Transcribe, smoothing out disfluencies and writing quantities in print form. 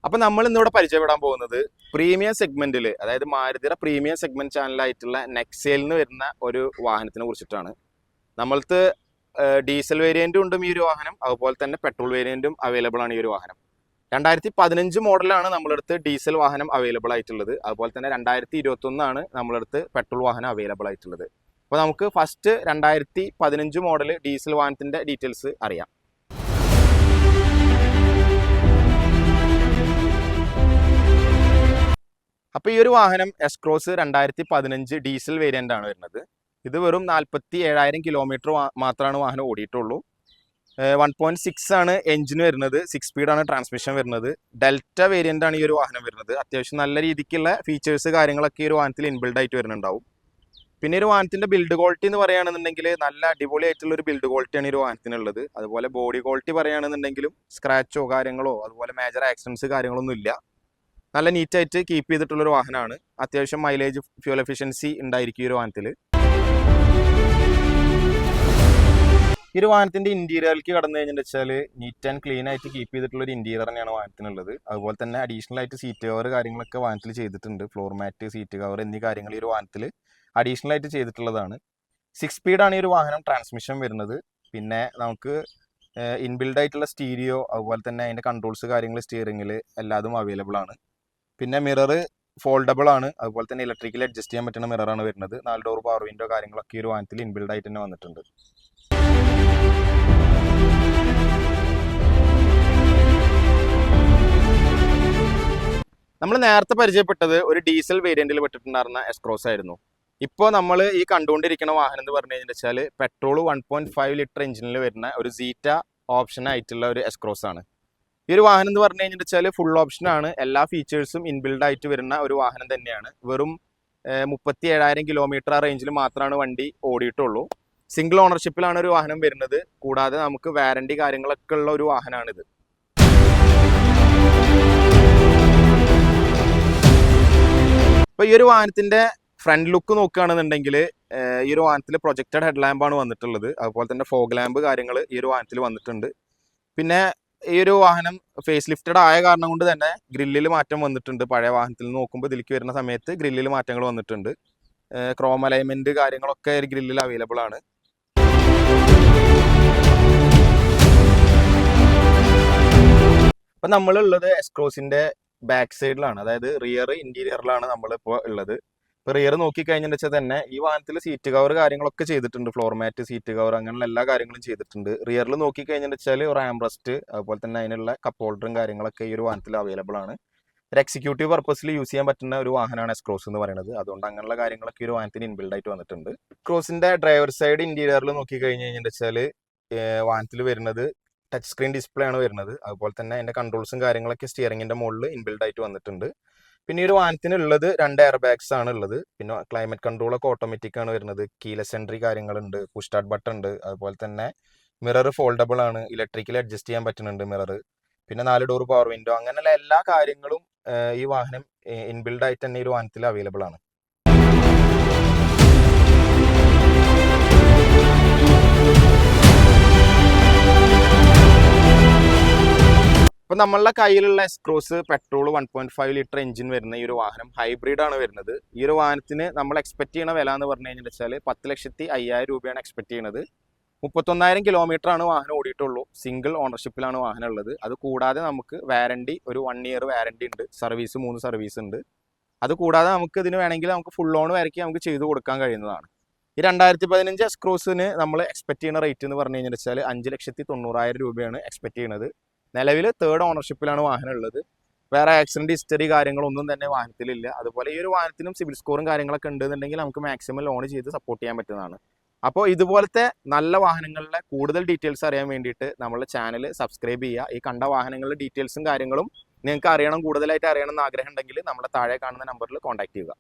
അപ്പോൾ നമ്മൾ ഇന്നിവിടെ പരിചയപ്പെടാൻ പോകുന്നത് പ്രീമിയം സെഗ്മെന്റിൽ, അതായത് മാരുതിയുടെ പ്രീമിയം സെഗ്മെന്റ് ചാനലായിട്ടുള്ള നെക്സയിൽ നിന്ന് വരുന്ന ഒരു വാഹനത്തിനെ കുറിച്ചിട്ടാണ്. നമ്മൾക്ക് ഡീസൽ വേരിയന്റും ഉണ്ട് ഈ ഒരു വാഹനം, അതുപോലെ തന്നെ പെട്രോൾ വേരിയന്റും അവൈലബിൾ ആണ് ഈ ഒരു വാഹനം. 2015 മോഡലാണ് നമ്മളടുത്ത് ഡീസൽ വാഹനം അവൈലബിൾ ആയിട്ടുള്ളത്. അതുപോലെ തന്നെ 2021 നമ്മളടുത്ത് പെട്രോൾ വാഹനം അവൈലബിൾ ആയിട്ടുള്ളത്. അപ്പോൾ നമുക്ക് ഫസ്റ്റ് 2015 മോഡൽ ഡീസൽ വാഹനത്തിന്റെ ഡീറ്റെയിൽസ് അറിയാം. അപ്പോൾ ഈ ഒരു വാഹനം എസ്-ക്രോസ് 2015 ഡീസൽ വേരിയന്റ് ആണ് വരുന്നത്. ഇത് വെറും 47,000 കിലോമീറ്റർ മാത്രമാണ് വാഹനം ഓടിയിട്ടുള്ളൂ. 1.6 ആണ് എഞ്ചിന് വരുന്നത്, 6 സ്പീഡാണ് ട്രാൻസ്മിഷൻ വരുന്നത്. ഡെൽറ്റ വേരിയന്റ് ആണ് ഈ ഒരു വാഹനം വരുന്നത്. അത്യാവശ്യം നല്ല രീതിക്കുള്ള ഫീച്ചേഴ്സ് കാര്യങ്ങളൊക്കെ ഈ ഒരു വാഹനത്തിൽ ഇൻബിൽഡ് ആയിട്ട് വരുന്നുണ്ടാവും. പിന്നെ ഒരു വാഹനത്തിന്റെ ബിൽഡ് ക്വാളിറ്റി എന്ന് പറയുകയാണെന്നുണ്ടെങ്കിൽ നല്ല അടിപൊളിയായിട്ടുള്ള ഒരു ബിൽഡ് ക്വാളിറ്റിയാണ് ഈ ഒരു വാഹനത്തിനുള്ളത്. അതുപോലെ ബോഡി ക്വാളിറ്റി പറയുകയാണെന്നുണ്ടെങ്കിലും സ്ക്രാച്ചോ കാര്യങ്ങളോ അതുപോലെ മേജർ ആക്സിഡൻസ് കാര്യങ്ങളൊന്നും ഇല്ല. നല്ല നീറ്റായിട്ട് കീപ്പ് ചെയ്തിട്ടുള്ളൊരു വാഹനമാണ്. അത്യാവശ്യം മൈലേജ്, ഫ്യൂൽ എഫിഷ്യൻസി ഉണ്ടായിരിക്കും ഈ ഒരു വാഹനത്തിൽ. ഈ ഒരു വാഹനത്തിന്റെ ഇന്റീരിയറിലേക്ക് കടന്നു കഴിഞ്ഞാൽ നീറ്റ് ആൻഡ് ക്ലീൻ ആയിട്ട് കീപ്പ് ചെയ്തിട്ടുള്ള ഒരു ഇന്റീരിയർ തന്നെയാണ് വാഹനത്തിനുള്ളത്. അതുപോലെ തന്നെ അഡീഷണൽ ആയിട്ട് സീറ്റ് കവർ കാര്യങ്ങളൊക്കെ വാഹനത്തിൽ ചെയ്തിട്ടുണ്ട്. ഫ്ലോർ മാറ്റ്, സീറ്റ് കവർ എന്നീ കാര്യങ്ങൾ ഈ ഒരു വാഹനത്തിൽ അഡീഷണൽ ആയിട്ട് ചെയ്തിട്ടുള്ളതാണ്. 6 സ്പീഡാണ് ഈ ഒരു വാഹനം ട്രാൻസ്മിഷൻ വരുന്നത്. പിന്നെ നമുക്ക് ഇൻബിൽഡ് ആയിട്ടുള്ള സ്റ്റീരിയോ, അതുപോലെ തന്നെ അതിന്റെ കൺട്രോൾസ് കാര്യങ്ങൾ സ്റ്റിയറിംഗിൽ എല്ലാതും അവൈലബിൾ ആണ്. പിന്നെ മിറർ ഫോൾഡബിൾ ആണ്. അതുപോലെ തന്നെ ഇലക്ട്രിക്കലി അഡ്ജസ്റ്റ് ചെയ്യാൻ പറ്റുന്ന മിററാണ് വരുന്നത്. 4 ഡോർ പവർ വിൻഡോ കാര്യങ്ങളൊക്കെ ഈ ഒരു വാഹനത്തിൽ ഇൻബിൽഡ് ആയിട്ട് തന്നെ വന്നിട്ടുണ്ട്. നമ്മൾ നേരത്തെ പരിചയപ്പെട്ടത് ഒരു ഡീസൽ വേരിയന്റിൽ പെട്ടിട്ടുണ്ടായിരുന്ന എസ്-ക്രോസ് ആയിരുന്നു. ഇപ്പോൾ നമ്മൾ ഈ കണ്ടുകൊണ്ടിരിക്കുന്ന വാഹനം എന്ന് പറഞ്ഞു കഴിഞ്ഞാൽ പെട്രോൾ 1.5 ലിറ്റർ എഞ്ചിനിൽ വരുന്ന ഒരു സീറ്റ ഓപ്ഷൻ ആയിട്ടുള്ള ഒരു എസ്-ക്രോസ് ആണ്. ഈ ഒരു വാഹനം എന്ന് പറഞ്ഞു കഴിഞ്ഞാൽ ഫുൾ ഓപ്ഷൻ ആണ്. എല്ലാ ഫീച്ചേഴ്സും ഇൻബിൽഡ് ആയിട്ട് വരുന്ന ഒരു വാഹനം തന്നെയാണ്. വെറും 37,000 കിലോമീറ്റർ ആ റേഞ്ചിൽ മാത്രമാണ് വണ്ടി ഓടിയിട്ടുള്ളൂ. സിംഗിൾ ഓണർഷിപ്പിലാണ് ഒരു വാഹനം വരുന്നത്. കൂടാതെ നമുക്ക് വാറണ്ടി കാര്യങ്ങളൊക്കെ ഉള്ള ഒരു വാഹനമാണിത്. അപ്പോൾ ഈ ഒരു വാഹനത്തിന്റെ ഫ്രണ്ട് ലുക്ക് നോക്കുകയാണെന്നുണ്ടെങ്കിൽ ഈ ഒരു വാഹനത്തിൽ പ്രൊജക്റ്റഡ് ഹെഡ് ലാമ്പാണ് വന്നിട്ടുള്ളത്. അതുപോലെ തന്നെ ഫോഗ് ലാമ്പ് കാര്യങ്ങൾ ഈ ഒരു വാഹനത്തിൽ വന്നിട്ടുണ്ട്. പിന്നെ ഈ ഒരു വാഹനം ഫേസ് ലിഫ്റ്റഡ് ആയ കാരണം കൊണ്ട് തന്നെ ഗ്രില്ലിൽ മാറ്റം വന്നിട്ടുണ്ട്. പഴയ വാഹനത്തിൽ നിന്ന് നോക്കുമ്പോൾ ഇതിലേക്ക് വരുന്ന സമയത്ത് ഗ്രില്ലിൽ മാറ്റങ്ങൾ വന്നിട്ടുണ്ട്. ക്രോം അലൈൻമെന്റ് കാര്യങ്ങളൊക്കെ ഗ്രില്ലിൽ അവൈലബിൾ ആണ്. അപ്പം നമ്മളുള്ളത് എസ്-ക്രോസിന്റെ ബാക്ക് സൈഡിലാണ്, അതായത് റിയർ ഇന്റീരിയറിലാണ് നമ്മളിപ്പോൾ ഉള്ളത്. ഇപ്പോൾ റിയർ നോക്കിക്കഴിഞ്ഞാൽ വെച്ചാൽ തന്നെ ഈ വാഹനത്തിൽ സീറ്റ് കവർ കാര്യങ്ങളൊക്കെ ചെയ്തിട്ടുണ്ട്. ഫ്ലോർ മാറ്റ്, സീറ്റ് കവർ അങ്ങനെയുള്ള എല്ലാ കാര്യങ്ങളും ചെയ്തിട്ടുണ്ട്. റിയറിൽ നോക്കിക്കഴിഞ്ഞാൽ വെച്ചാൽ ഒരു ആംബ്രസ്റ്റ്, അതുപോലെ തന്നെ അതിനുള്ള കപ്പ് ഹോൾഡറും കാര്യങ്ങളൊക്കെ ഈ ഒരു വാഹനത്തിൽ അവൈലബിൾ ആണ്. ഒരു എക്സിക്യൂട്ടീവ് പർപ്പസിൽ യൂസ് ചെയ്യാൻ പറ്റുന്ന ഒരു വാഹനമാണ് എസ്-ക്രോസ് എന്ന് പറയുന്നത്. അതുകൊണ്ട് അങ്ങനെയുള്ള കാര്യങ്ങളൊക്കെ ഈ ഒരു വാഹനത്തിന് ഇൻബിൽഡ് ആയിട്ട് വന്നിട്ടുണ്ട്. ക്രോസിന്റെ ഡ്രൈവർ സൈഡ് ഇന്റീരിയറിൽ നോക്കിക്കഴിഞ്ഞ് കഴിഞ്ഞാൽ വെച്ചാൽ വാഹനത്തിൽ വരുന്നത് ടച്ച് സ്ക്രീൻ ഡിസ്പ്ലേ ആണ് വരുന്നത്. അതുപോലെ തന്നെ അതിന്റെ കൺട്രോൾസും കാര്യങ്ങളൊക്കെ സ്റ്റിയറിംഗിന്റെ മുകളിൽ ഇൻബിൽഡ് ആയിട്ട് വന്നിട്ടുണ്ട്. പിന്നെ ഈ ഒരു വാഹനത്തിന് ഉള്ളത് 2 എയർ ബാഗ്സ് ആണ് ഉള്ളത്. പിന്നെ ക്ലൈമറ്റ് കൺട്രോൾ ഒക്കെ ഓട്ടോമാറ്റിക് ആണ് വരുന്നത്. കീലെസ് എൻട്രി കാര്യങ്ങളുണ്ട്, പുഷ് സ്റ്റാർട്ട് ബട്ടൺ ഉണ്ട്. അതുപോലെ തന്നെ മിറർ ഫോൾഡബിൾ ആണ്, ഇലക്ട്രിക്കലി അഡ്ജസ്റ്റ് ചെയ്യാൻ പറ്റുന്നുണ്ട് മിറർ. പിന്നെ 4 ഡോർ പവർ വിൻഡോ, അങ്ങനെയുള്ള എല്ലാ കാര്യങ്ങളും ഈ വാഹനം ഇൻബിൽഡ് ആയിട്ട് തന്നെ ഈ ഒരു വാഹനത്തിൽ അവൈലബിൾ ആണ്. ഇപ്പൊ നമ്മളുടെ കയ്യിലുള്ള എസ്-ക്രോസ് പെട്രോൾ 1.5 ലിറ്റർ എഞ്ചിൻ വരുന്ന ഈ ഒരു വാഹനം ഹൈബ്രിഡ് ആണ് വരുന്നത്. ഈ ഒരു വാഹനത്തിന് നമ്മൾ എക്സ്പെക്ട് ചെയ്യുന്ന വില എന്ന് പറഞ്ഞു കഴിഞ്ഞാൽ വെച്ചാൽ 10,05,000 രൂപയാണ് എക്സ്പെക്ട് ചെയ്യുന്നത്. 31,000 കിലോമീറ്റർ ആണ് വാഹനം ഓടിയിട്ടുള്ളൂ. സിംഗിൾ ഓണർഷിപ്പിലാണ് വാഹനം ഉള്ളത്. അത് കൂടാതെ നമുക്ക് വാറണ്ടി ഒരു 1 ഇയർ വാറണ്ടി ഉണ്ട്. സർവീസ് 3 സർവീസ് ഉണ്ട്. അത് കൂടാതെ നമുക്ക് ഇതിന് വേണമെങ്കിൽ നമുക്ക് ഫുൾ ഓൺ വരയ്ക്ക് നമുക്ക് ചെയ്ത് കൊടുക്കാൻ കഴിയുന്നതാണ്. ഈ 2015 എസ്-ക്രോസിന് നമ്മൾ എക്സ്പെക്ട് ചെയ്യുന്ന റേറ്റ് എന്ന് പറഞ്ഞു കഴിഞ്ഞാൽ വെച്ചാൽ 5,90,000 രൂപയാണ് എക്സ്പെക്ട് ചെയ്യുന്നത്. നിലവിൽ 3rd ഓണർഷിപ്പിലാണ് വാഹനം ഉള്ളത്. വേറെ ആക്സിഡന്റ് ഹിസ്റ്ററി കാര്യങ്ങളൊന്നും തന്നെ വാഹനത്തിലില്ല. അതുപോലെ ഈ ഒരു വാഹനത്തിനും സിവിൽ സ്കോറും കാര്യങ്ങളൊക്കെ ഉണ്ടെന്നുണ്ടെങ്കിൽ നമുക്ക് മാക്സിമം ലോൺ ചെയ്ത് സപ്പോർട്ട് ചെയ്യാൻ പറ്റുന്നതാണ്. അപ്പോൾ ഇതുപോലത്തെ നല്ല വാഹനങ്ങളുടെ കൂടുതൽ ഡീറ്റെയിൽസ് അറിയാൻ വേണ്ടിയിട്ട് നമ്മളുടെ ചാനൽ സബ്സ്ക്രൈബ് ചെയ്യുക. ഈ കണ്ട വാഹനങ്ങളുടെ ഡീറ്റെയിൽസും കാര്യങ്ങളും നിങ്ങൾക്ക് അറിയണം, കൂടുതലായിട്ട് അറിയണം എന്ന് ആഗ്രഹം ഉണ്ടെങ്കിൽ നമ്മുടെ താഴെ കാണുന്ന നമ്പറിൽ കോൺടാക്ട് ചെയ്യുക.